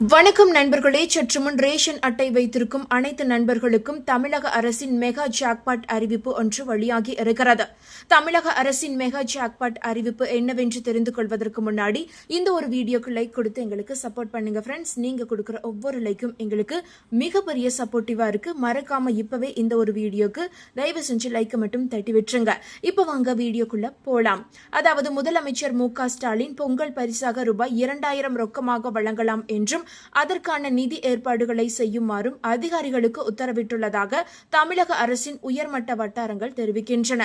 வணக்கம் நண்பர்களே. சற்று முன் ரேஷன் அட்டை வைத்திருக்கும் அனைத்து நண்பர்களுக்கும் தமிழக அரசின் மெகா ஜாக்பாட் அறிவிப்பு ஒன்று வெளியாகி இருக்கிறது. தமிழக அரசின் மெகா ஜாக்பாட் அறிவிப்பு என்னவென்று தெரிந்து கொள்வதற்கு முன்னாடி இந்த ஒரு வீடியோக்கு லைக் கொடுத்து எங்களுக்கு சப்போர்ட் பண்ணுங்க ஃப்ரெண்ட்ஸ். நீங்க கொடுக்குற ஒவ்வொரு லைக்கும் எங்களுக்கு மிகப்பெரிய சப்போர்ட்டிவா இருக்கு. மறக்காம இப்பவே இந்த ஒரு வீடியோக்கு தயவு செஞ்சு லைக் மட்டும் தட்டி விட்டுருங்க. இப்ப வாங்க வீடியோக்குள்ள போலாம். அதாவது முதலமைச்சர் மு.க. ஸ்டாலின் பொங்கல் பரிசாக ரூபாய் 2000 ரொக்கமாக வழங்கலாம் என்றும் அதற்கான நிதி ஏற்பாடுகளை செய்யுமாறும் அதிகாரிகளுக்கு உத்தரவிட்டுள்ளதாக தமிழக அரசின் உயர்மட்ட வட்டாரங்கள் தெரிவிக்கின்றன.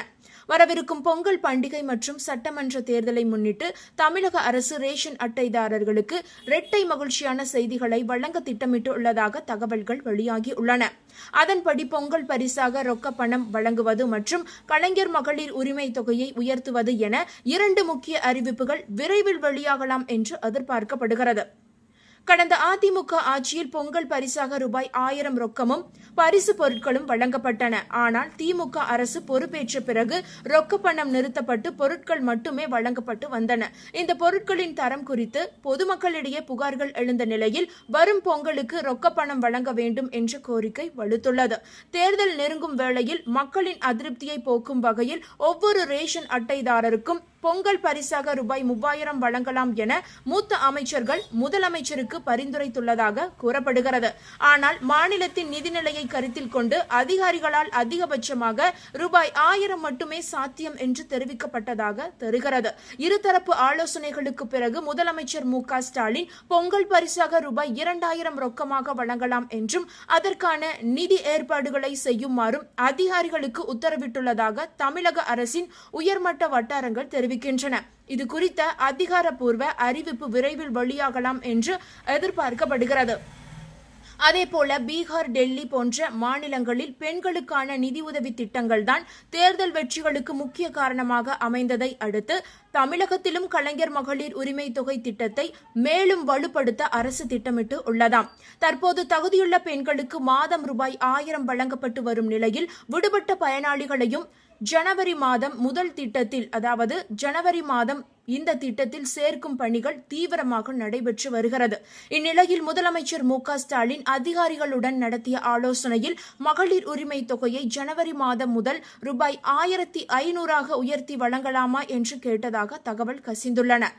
வரவிருக்கும் பொங்கல் பண்டிகை மற்றும் சட்டமன்ற தேர்தலை முன்னிட்டு தமிழக அரசு ரேஷன் அட்டைதாரர்களுக்கு இரட்டை மகிழ்ச்சியான செய்திகளை வழங்க திட்டமிட்டுள்ளதாக தகவல்கள் வெளியாகியுள்ளன. அதன்படி பொங்கல் பரிசாக ரொக்க பணம் வழங்குவது மற்றும் கலைஞர் மகளிர் உரிமை தொகையை உயர்த்துவது என 2 முக்கிய அறிவிப்புகள் விரைவில் வெளியாகலாம் என்று எதிர்பார்க்கப்படுகிறது. கடந்த அதிமுக ஆட்சியில் பொங்கல் பரிசாக ரூபாய் 1000 ரொக்கமும் பரிசு பொருட்களும் வழங்கப்பட்டன. ஆனால் திமுக அரசு பொறுப்பேற்ற பிறகு ரொக்க பணம் நிறுத்தப்பட்டு பொருட்கள் மட்டுமே வழங்கப்பட்டு வந்தன. இந்த பொருட்களின் தரம் குறித்து பொதுமக்களிடையே புகார்கள் எழுந்த நிலையில் வரும் பொங்கலுக்கு ரொக்க பணம் வழங்க வேண்டும் என்ற கோரிக்கை வலுத்துள்ளது. தேர்தல் நெருங்கும் வேளையில் மக்களின் அதிருப்தியை போக்கும் வகையில் ஒவ்வொரு ரேஷன் அட்டைதாரருக்கும் பொங்கல் பரிசாக ரூபாய் 3000 வழங்கலாம் என மூத்த அமைச்சர்கள் முதலமைச்சருக்கு பரிந்துரைத்துள்ளதாக கூறப்படுகிறது. ஆனால் மாநிலத்தின் நிதிநிலையை கருத்தில் கொண்டு அதிகாரிகளால் அதிகபட்சமாக ரூபாய் 1000 மட்டுமே சாத்தியம் என்று தெரிவிக்கப்பட்டதாக தெரிகிறது. இருதரப்பு ஆலோசனைகளுக்கு பிறகு முதலமைச்சர் மு.க. ஸ்டாலின் பொங்கல் பரிசாக ரூபாய் 2000 ரொக்கமாக வழங்கலாம் என்றும் அதற்கான நிதி ஏற்பாடுகளை செய்யுமாறும் அதிகாரிகளுக்கு உத்தரவிட்டுள்ளதாக தமிழக அரசின் உயர்மட்ட வட்டாரங்கள் தெரிவிக்கின்றன. இது குறித்த அதிகாரப்பூர்வ அறிவிப்பு விரைவில் வெளியாகலாம் என்று எதிர்பார்க்கப்படுகிறது. அதேபோல பீகார், டெல்லி போன்ற மாநிலங்களில் பெண்களுக்கான நிதியுதவி திட்டங்கள் தான் தேர்தல் வெற்றிகளுக்கு முக்கிய காரணமாக அமைந்ததை அடுத்து தமிழகத்திலும் கலைஞர் மகளிர் உரிமை தொகை திட்டத்தை மேலும் வலுப்படுத்த அரசு திட்டமிட்டு உள்ளதாம். தற்போது தகுதியுள்ள பெண்களுக்கு மாதம் ரூபாய் 1000 வழங்கப்பட்டு வரும் நிலையில் விடுபட்ட பயனாளிகளையும் ஜனவரி மாதம் முதல் திட்டத்தில், அதாவது ஜனவரி மாதம் இந்த திட்டத்தில் சேர்க்கும் பணிகள் தீவிரமாக நடைபெற்று வருகிறது. இந்நிலையில் முதலமைச்சர் மு.க. ஸ்டாலின் அதிகாரிகளுடன் நடத்திய ஆலோசனையில் மகளிர் உரிமை தொகையை ஜனவரி மாதம் முதல் ரூபாய் 1500 உயர்த்தி வழங்கலாமா என்று கேட்டதாக தகவல் கசிந்துள்ளன.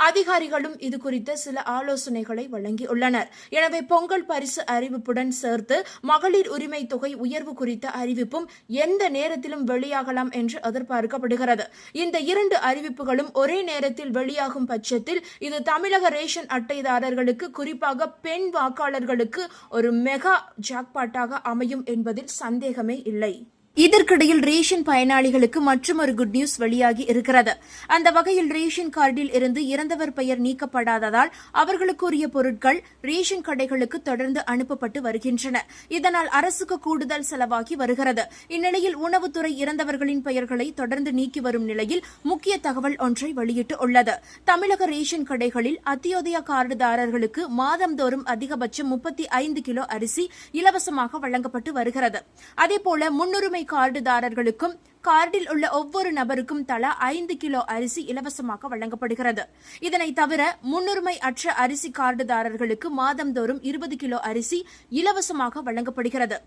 அதிகாரிகளும் இது குறித்த சில ஆலோசனைகளை வழங்கியுள்ளனர். எனவே பொங்கல் பரிசு அறிவிப்புடன் சேர்த்து மகளிர் உரிமை தொகை உயர்வு குறித்த அறிவிப்பும் எந்த நேரத்திலும் வெளியாகலாம் என்று எதிர்பார்க்கப்படுகிறது. இந்த 2 அறிவிப்புகளும் ஒரே நேரத்தில் வெளியாகும் பட்சத்தில் இது தமிழக ரேஷன் அட்டைதாரர்களுக்கு, குறிப்பாக பெண் வாக்காளர்களுக்கு ஒரு மெகா ஜாக்பாட்டாக அமையும் என்பதில் சந்தேகமே இல்லை. இதற்கிடையில் ரேஷன் பயனாளிகளுக்கு மற்றொரு குட் நியூஸ் வெளியாகி இருக்கிறது. அந்த வகையில் ரேஷன் கார்டில் இருந்து இறந்தவர் பெயர் நீக்கப்படாததால் அவர்களுக்குரிய பொருட்கள் ரேஷன் கடைகளுக்கு தொடர்ந்து அனுப்பப்பட்டு வருகின்றன. இதனால் அரசுக்கு கூடுதல் செலவாகி வருகிறது. இந்நிலையில் உணவுத்துறை இறந்தவர்களின் பெயர்களை தொடர்ந்து நீக்கி வரும் நிலையில் முக்கிய தகவல் ஒன்றை வெளியிட்டு உள்ளது. தமிழக ரேஷன் கடைகளில் அத்தியோதய கார்டுதாரர்களுக்கு மாதந்தோறும் அதிகபட்சம் 35 கிலோ அரிசி இலவசமாக வழங்கப்பட்டு வருகிறது. அதேபோல முன்னுரிமை கார்டுதாரர்களுக்கும் கார்டில் உள்ள ஒவ்வொரு நபருக்கும் தலா 5 கிலோ அரிசி இலவசமாக வழங்கப்படுகிறது. இதனை தவிர முன்னுரிமை அற்ற அரிசி கார்டுதாரர்களுக்கு மாதந்தோறும் 20 கிலோ அரிசி இலவசமாக வழங்கப்படுகிறது.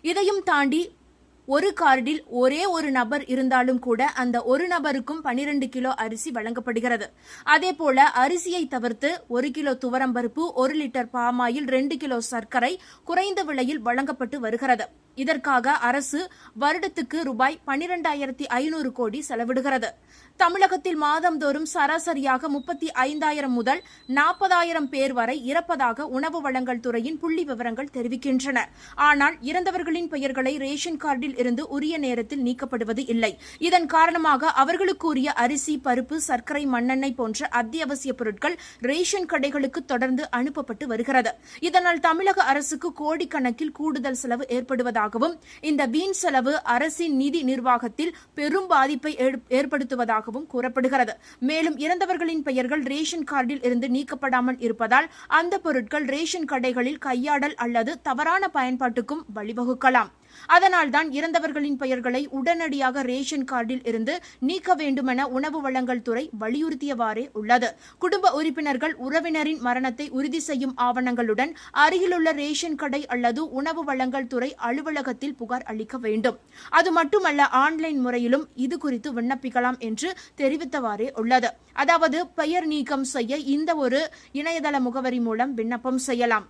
இதையும் தாண்டி ஒரு கார்டில் ஒரே ஒரு நபர் இருந்தாலும் கூட அந்த ஒரு நபருக்கும் 12 கிலோ அரிசி வழங்கப்படுகிறது. அதேபோல அரிசியை தவிர்த்து 1 கிலோ துவரம்பருப்பு, 1 லிட்டர் பாமாயில், 2 கிலோ சர்க்கரை குறைந்த விலையில் வழங்கப்பட்டு வருகிறது. இதற்காக அரசு வருடத்துக்கு ரூபாய் 12,500 கோடி செலவிடுகிறது. தமிழகத்தில் மாதந்தோறும் சராசரியாக 35,000 முதல் 40,000 பேர் வரை இறப்பதாக உணவு வழங்கல் துறையின் புள்ளி விவரங்கள் தெரிவிக்கின்றன. ஆனால் இறந்தவர்களின் பெயர்களை ரேஷன் கார்டில் இருந்து உரிய நேரத்தில் நீக்கப்படுவது இல்லை. இதன் காரணமாக அவர்களுக்குரிய அரிசி, பருப்பு, சர்க்கரை, மண்ணெண்ணெய் போன்ற அத்தியாவசிய பொருட்கள் ரேஷன் கடைகளுக்கு தொடர்ந்து அனுப்பப்பட்டு வருகிறது. இதனால் தமிழக அரசுக்கு கோடிக்கணக்கில் கூடுதல் செலவு ஏற்படுவதாக இந்த வீண் செலவு அரசின் நிதி நிர்வாகத்தில் பெரும் பாதிப்பை ஏற்படுத்துவதாகவும் கூறப்படுகிறது. மேலும் இறந்தவர்களின் பெயர்கள் ரேஷன் கார்டில் இருந்து நீக்கப்படாமல் இருப்பதால் அந்த பொருட்கள் ரேஷன் கடைகளில் கையாடல் அல்லது தவறான பயன்பாட்டுக்கும் வழிவகுக்கலாம். அதனால்தான் இறந்தவர்களின் பெயர்களை உடனடியாக ரேஷன் கார்டில் இருந்து நீக்க வேண்டுமென உணவு வழங்கல் துறை வலியுறுத்தியவாறே உள்ளது. குடும்ப உறுப்பினர்கள் உறவினரின் மரணத்தை உறுதி செய்யும் ஆவணங்களுடன் அருகிலுள்ள ரேஷன் கடை அல்லது உணவு வழங்கல் துறை அலுவலகத்தில் புகார் அளிக்க வேண்டும். அது மட்டுமல்ல, ஆன்லைன் முறையிலும் இது குறித்து விண்ணப்பிக்கலாம் என்று தெரிவித்தவாறே உள்ளது. அதாவது பெயர் நீக்கம் செய்ய இந்த ஒரு இணையதள முகவரி மூலம் விண்ணப்பம் செய்யலாம்.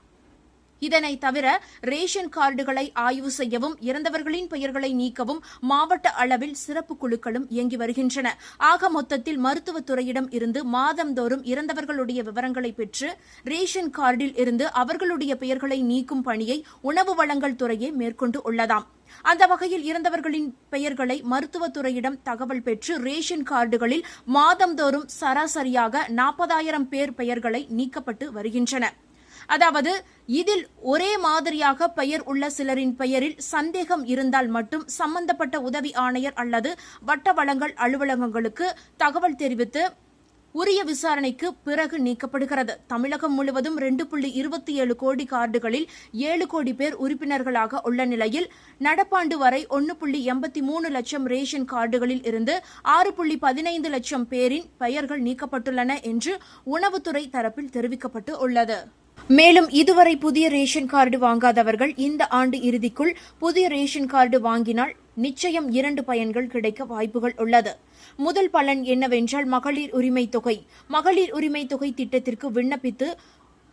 இதனை தவிர ரேஷன் கார்டுகளை ஆய்வு செய்யவும் இறந்தவர்களின் பெயர்களை நீக்கவும் மாவட்ட அளவில் சிறப்பு குழுக்களும் இயங்கி வருகின்றன. ஆக மொத்தத்தில் மருத்துவத்துறையிடம் இருந்து மாதந்தோறும் இறந்தவர்களுடைய விவரங்களை பெற்று ரேஷன் கார்டில் இருந்து அவர்களுடைய பெயர்களை நீக்கும் பணியை உணவு வழங்கல் துறையே மேற்கொண்டு உள்ளதாம். அந்த வகையில் இறந்தவர்களின் பெயர்களை மருத்துவத்துறையிடம் தகவல் பெற்று ரேஷன் கார்டுகளில் மாதந்தோறும் சராசரியாக 40,000 பேர் பெயர்களை நீக்கப்பட்டு வருகின்றன. அதாவது இதில் ஒரே மாதிரியாக பெயர் உள்ள சிலரின் பெயரில் சந்தேகம் இருந்தால் மட்டும் சம்பந்தப்பட்ட உதவி ஆணையர் அல்லது வட்ட வழங்கல் அலுவலகங்களுக்கு தகவல் தெரிவித்து உரிய விசாரணைக்கு பிறகு நீக்கப்படுகிறது. தமிழகம் முழுவதும் 2.27 கோடி கார்டுகளில் 7 கோடி பேர் உறுப்பினர்களாக உள்ள நிலையில் நடப்பாண்டு வரை 1.83 லட்சம் ரேஷன் கார்டுகளில் இருந்து 6.15 லட்சம் பேரின் பெயர்கள் நீக்கப்பட்டுள்ளன என்று உணவுத்துறை தரப்பில் தெரிவிக்கப்பட்டு உள்ளது. மேலும் இதுவரை புதிய ரேஷன் கார்டு வாங்காதவர்கள் இந்த ஆண்டு இறுதிக்குள் புதிய ரேஷன் கார்டு வாங்கினால் நிச்சயம் 2 பயன்கள் கிடைக்க வாய்ப்புகள் உள்ளது. முதல் பலன் என்னவென்றால் மகளிர் உரிமை தொகை. மகளிர் உரிமை தொகை திட்டத்திற்கு விண்ணப்பித்து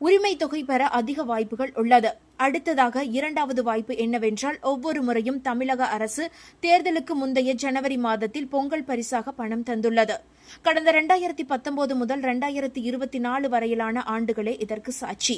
உரிமை தொகை பெற அதிக வாய்ப்புகள் உள்ளது. அடுத்ததாக இரண்டாவது வாய்ப்பு என்னவென்றால் ஒவ்வொரு முறையும் தமிழக அரசு தேர்தலுக்கு முந்தைய ஜனவரி மாதத்தில் பொங்கல் பரிசாக பணம் தந்துள்ளது. கடந்த 2019 முதல் 2024 வரையிலான ஆண்டுகளே இதற்கு சாட்சி.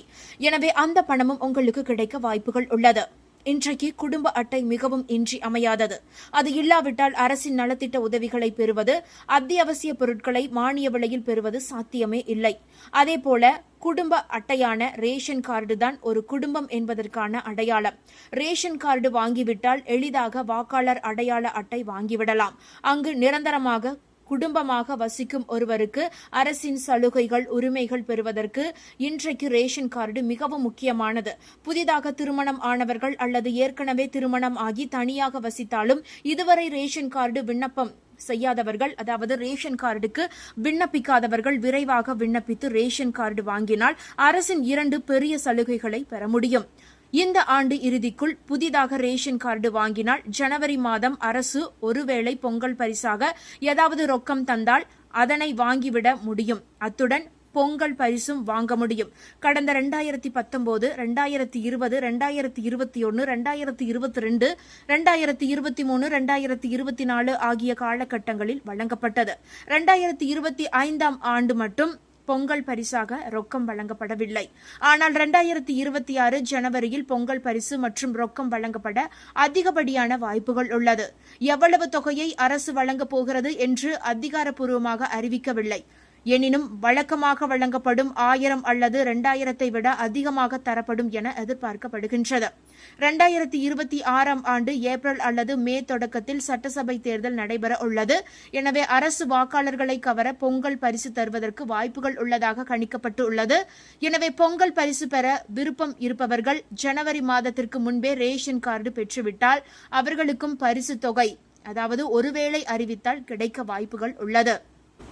எனவே அந்த பணமும் உங்களுக்கு கிடைக்க வாய்ப்புகள் உள்ளது. இன்றைக்கு குடும்ப அட்டை மிகவும் இன்றி அமையாதது. அது இல்லாவிட்டால் அரசின் நலத்திட்ட உதவிகளை பெறுவது, அத்தியாவசிய பொருட்களை மானிய விலையில் பெறுவது சாத்தியமே இல்லை. அதேபோல குடும்ப அட்டையான ரேஷன் கார்டு தான் ஒரு குடும்பம் என்பதற்கான அடையாளம். ரேஷன் கார்டு வாங்கிவிட்டால் எளிதாக வாக்காளர் அடையாள அட்டை வாங்கிவிடலாம். அங்கு நிரந்தரமாக குடும்பமாக வசிக்கும் ஒருவருக்கு அரசின் சலுகைகள் உரிமைகள் பெறுவதற்கு இன்றைக்கு ரேஷன் கார்டு மிகவும் முக்கியமானது. புதிதாக திருமணம் ஆனவர்கள் அல்லது ஏற்கனவே திருமணம் ஆகி தனியாக வசித்தாலும் இதுவரை ரேஷன் கார்டு விண்ணப்பம் செய்யாதவர்கள், அதாவது ரேஷன் கார்டுக்கு விண்ணப்பிக்காதவர்கள் விரைவாக விண்ணப்பித்து ரேஷன் கார்டு வாங்கினால் அரசின் 2 பெரிய சலுகைகளை பெற முடியும். இந்த ஆண்டு இறுதிக்குள் புதிதாக ரேஷன் கார்டு வாங்கினால் ஜனவரி மாதம் அரசு ஒருவேளை பொங்கல் பரிசாக ஏதாவது ரொக்கம் தந்தால் அதனை வாங்கிவிட முடியும். அத்துடன் பொங்கல் பரிசும் வாங்க முடியும். கடந்த 2019, 2020, 2021, 2022, 2023, 2024 ஆகிய காலகட்டங்களில் வழங்கப்பட்டது. 2025ஆம் ஆண்டு மட்டும் பொங்கல் பரிசாக ரொக்கம் வழங்கப்படவில்லை. ஆனால் 2026 ஜனவரியில் பொங்கல் பரிசு மற்றும் ரொக்கம் வழங்கப்பட அதிகப்படியான வாய்ப்புகள் உள்ளது. எவ்வளவு தொகையை அரசு வழங்கப் போகிறது என்று அதிகாரப்பூர்வமாக அறிவிக்கவில்லை. எனினும் வழக்கமாக வழங்கப்படும் 1000 அல்லது 2000 விட அதிகமாக தரப்படும் என எதிர்பார்க்கப்படுகின்றது. 2026ஆம் ஆண்டு ஏப்ரல் அல்லது மே தொடக்கத்தில் சட்டசபை தேர்தல் நடைபெற உள்ளது. எனவே அரசு வாக்காளர்களை கவர பொங்கல் பரிசு தருவதற்கு வாய்ப்புகள் உள்ளதாக கணிக்கப்பட்டு உள்ளது. எனவே பொங்கல் பரிசு பெற விருப்பம் இருப்பவர்கள் ஜனவரி மாதத்திற்கு முன்பே ரேஷன் கார்டு பெற்றுவிட்டால் அவர்களுக்கும் பரிசு தொகை, அதாவது ஒருவேளை அறிவித்தால் கிடைக்க வாய்ப்புகள் உள்ளது.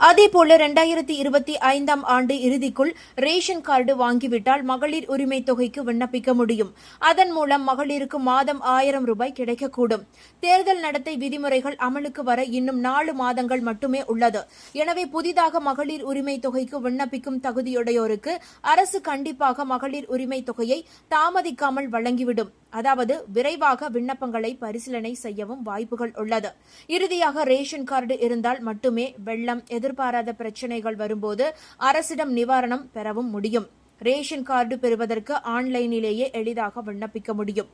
அதேபோல 2025ஆம் ஆண்டு இறுதிக்குள் ரேஷன் கார்டு வாங்கிவிட்டால் மகளிர் உரிமை தொகைக்கு விண்ணப்பிக்க முடியும். அதன் மூலம் மகளிருக்கு மாதம் 1000 ரூபாய் கிடைக்கக்கூடும். தேர்தல் நடத்தை விதிமுறைகள் அமலுக்கு வர இன்னும் 4 மாதங்கள் மட்டுமே உள்ளது. எனவே புதிதாக மகளிர் உரிமை தொகைக்கு விண்ணப்பிக்கும் தகுதியுடையோருக்கு அரசு கண்டிப்பாக மகளிர் உரிமை தொகையை தாமதிக்காமல் வழங்கிவிடும். அதாவது விரைவாக விண்ணப்பங்களை பரிசீலனை செய்யவும் வாய்ப்புகள் உள்ளது. இறுதியாக ரேஷன் கார்டு இருந்தால் மட்டுமே வெள்ளம், எதிர்பாராத பிரச்சினைகள் வரும்போது அரசிடம் நிவாரணம் பெறவும் முடியும். ரேஷன் கார்டு பெறுவதற்கு ஆன்லைனிலேயே எளிதாக விண்ணப்பிக்க முடியும்.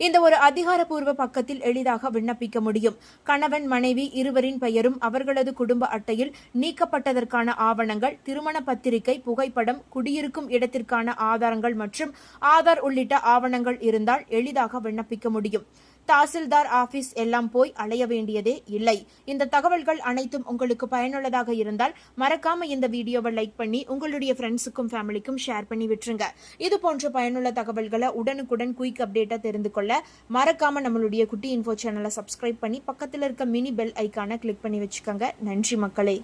இந்த ஒரு அதிகாரப்பூர்வ பக்கத்தில் எளிதாக விண்ணப்பிக்க முடியும். கணவன் மனைவி இருவரின் பெயரும் அவர்களது குடும்ப அட்டையில் நீக்கப்பட்டதற்கான ஆவணங்கள், திருமண பத்திரிகை, புகைப்படம், குடியிருக்கும் இடத்திற்கான ஆதாரங்கள் மற்றும் ஆதார் உள்ளிட்ட ஆவணங்கள் இருந்தால் எளிதாக விண்ணப்பிக்க முடியும். தாசில்தார் ஆபீஸ் எல்லாம் போய் அலைய வேண்டியதே இல்லை. இந்த தகவல்கள் அனைத்தும் உங்களுக்கு பயனுள்ளதாக இருந்தால் மறக்காம இந்த வீடியோவை லைக் பண்ணி உங்களுடைய ஃப்ரெண்ட்ஸுக்கும் ஃபேமிலிக்கும் ஷேர் பண்ணி விட்டுருங்க. இது போன்ற பயனுள்ள தகவல்களை உடனுக்குடன் குயிக் அப்டேட்டா தெரிந்து கொள்ள மறக்காம நம்மளுடைய குட்டி இன்ஃபோ சேனலை சப்ஸ்கிரைப் பண்ணி பக்கத்தில் இருக்க மினி பெல் ஐக்கானை கிளிக் பண்ணி வச்சுக்கோங்க. நன்றி மக்களே.